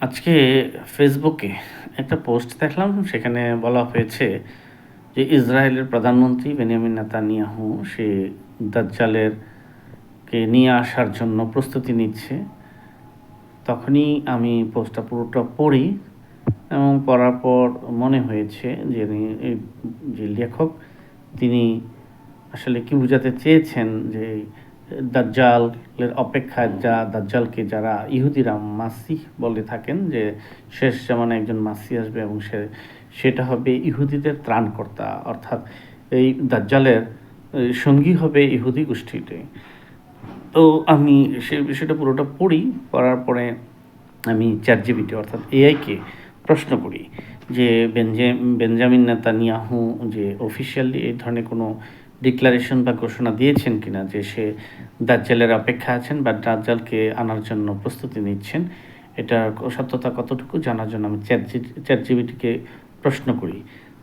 আজকে ফেসবুকে একটা পোস্ট দেখলাম, সেখানে বলা হয়েছে যে ইসরায়েলের প্রধানমন্ত্রী বেনিয়ামিন নেতানিয়াহু সে দাজ্জালের কে নিয়ে আসার জন্য প্রস্তুতি নিচ্ছে। তখনই আমি পোস্টটা পুরোটা পড়ি এবং পড়ার পর মনে হয়েছে যে যে লেখক তিনি আসলে কি বোঝাতে চেয়েছেন যে দাজ্জালের অপেক্ষায় দাজ্জালকে যারা ইহুদিরা মাসিহ বলে থাকেন, যে শেষ জামানায় একজন মাসিহ আসবে এবং সেটা হবে ইহুদিদের ত্রাণকর্তা, অর্থাৎ এই দাজ্জালের সঙ্গী হবে ইহুদি গোষ্ঠীটি। তো আমি সেই বিষয়টা পুরোটা পড়ি, পড়ার পরে আমি চ্যাটজিপিটি অর্থাৎ এআইকে প্রশ্ন করি যে বেঞ্জামিন নেতানিয়াহু যে অফিসিয়ালি এই ধরনের কোনো ডিক্লারেশন বা ঘোষণা দিয়েছেন কিনা যে সে দাজ্জালের অপেক্ষা আছেন বা দাজ্জালকে আনার জন্য প্রস্তুতি নিচ্ছেন, এটার সত্যতা কতটুকু জানার জন্য আমি চ্যাটজিপিটিকে প্রশ্ন করি।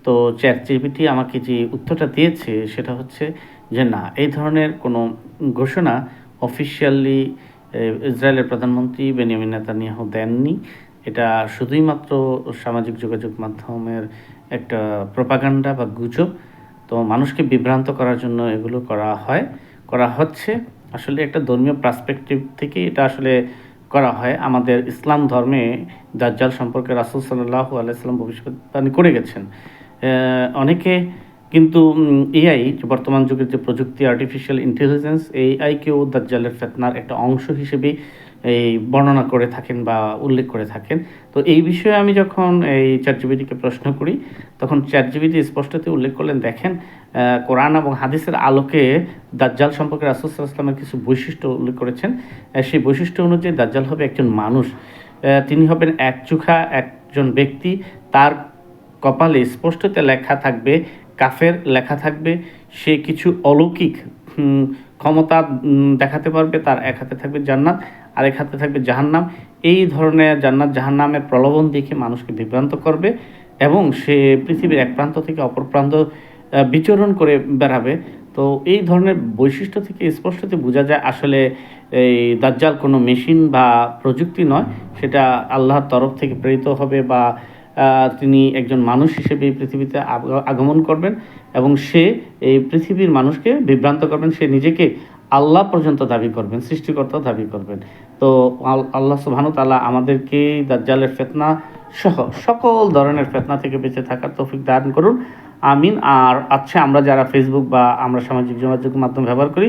তো চ্যাটজিপিটি আমাকে যে উত্তরটা দিয়েছে সেটা হচ্ছে যে না, এই ধরনের কোনো ঘোষণা অফিসিয়ালি ইসরায়েলের প্রধানমন্ত্রী বেনিয়ামিন নেতানিয়াহু দেননি। এটা শুধুই মাত্র সামাজিক যোগাযোগ মাধ্যমের একটা প্রোপাগান্ডা বা গুজব। তো মানুষকে বিভ্রান্ত করার জন্য এগুলো করা হচ্ছে। আসলে একটা ধর্মীয় পার্সপেক্টিভ থেকে এটা আসলে করা হয়। আমাদের ইসলাম ধর্মে দাজ্জাল সম্পর্কে রাসূল সাল্লাল্লাহু আলাইহি সাল্লাম ভবিষ্যদ্বাণী করে গেছেন। অনেকে কিন্তু এআই, বর্তমান যুগের যে প্রযুক্তি, আর্টিফিশিয়াল ইন্টেলিজেন্স, এআইকেও দাজ্জালের ফিতনার একটা অংশ হিসেবে এই বর্ণনা করে থাকেন বা উল্লেখ করে থাকেন। তো এই বিষয়ে আমি যখন এই চ্যাটজিপিটিকে প্রশ্ন করি, তখন চ্যাটজিপিটি স্পষ্টতই উল্লেখ করলেন, দেখেন কোরআন এবং হাদিসের আলোকে দাজ্জাল সম্পর্কে রাসূল সাল্লাল্লাহু আলাইহি ওয়াসাল্লামের কিছু বৈশিষ্ট্য উল্লেখ করেছেন। সেই বৈশিষ্ট্য অনুযায়ী দাজ্জাল হবে একজন মানুষ। তিনি হবেন একচোখা একজন ব্যক্তি। তার কপালে স্পষ্টতে লেখা থাকবে কাফের, লেখা থাকবে সে কিছু অলৌকিক ক্ষমতা দেখাতে পারবে। তার এক হাতে থাকবে জান্নাত, আরেক হাতে থাকবে জাহান্নাম। এই ধরনের জান্নাত জাহান্নামের প্রলোভন দেখে মানুষকে বিভ্রান্ত করবে এবং সে পৃথিবীর এক প্রান্ত থেকে অপর প্রান্ত বিচরণ করে বেড়াবে। তো এই ধরনের বৈশিষ্ট্য থেকে স্পষ্টত বোঝা যায় আসলে এই দাজ্জাল কোনো মেশিন বা প্রযুক্তি নয়, সেটা আল্লাহর তরফ থেকে প্রেরিত হবে বা তিনি একজন মানুষ হিসেবে এই পৃথিবীতে আগমন করবেন এবং সে এই পৃথিবীর মানুষকে বিভ্রান্ত করবেন। সে নিজেকে আল্লাহ পর্যন্ত দাবি করবেন, সৃষ্টিকর্তা দাবি করবেন। তো আল্লাহ সুবহানাহু ওয়া তাআলা আমাদেরকে দাজ্জালের ফিতনা সহ সকল ধরনের ফিতনা থেকে বেঁচে থাকার তৌফিক দান করুন, আমিন। আর আচ্ছা, আমরা যারা ফেসবুক বা আমরা সামাজিক যোগাযোগ মাধ্যম ব্যবহার করি,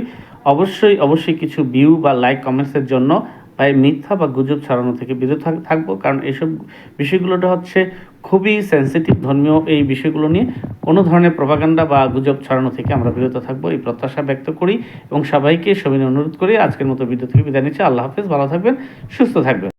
অবশ্যই কিছু ভিউ বা লাইক কমেন্টসের জন্য তাই মিথ্যা বা গুজব ছড়ানো থেকে বিরত থাকবো, কারণ এইসব বিষয়গুলোটা হচ্ছে খুবই সেন্সিটিভ। ধর্মীয় এই বিষয়গুলো নিয়ে কোনো ধরনের প্রপাগান্ডা বা গুজব ছড়ানো থেকে আমরা বিরত থাকবো, এই প্রত্যাশা ব্যক্ত করি এবং সবাইকে সবিনয় অনুরোধ করি। আজকের মতো ভিডিও থেকে বিদায় নিচ্ছি। আল্লাহ হাফেজ, ভালো থাকবেন, সুস্থ থাকবেন।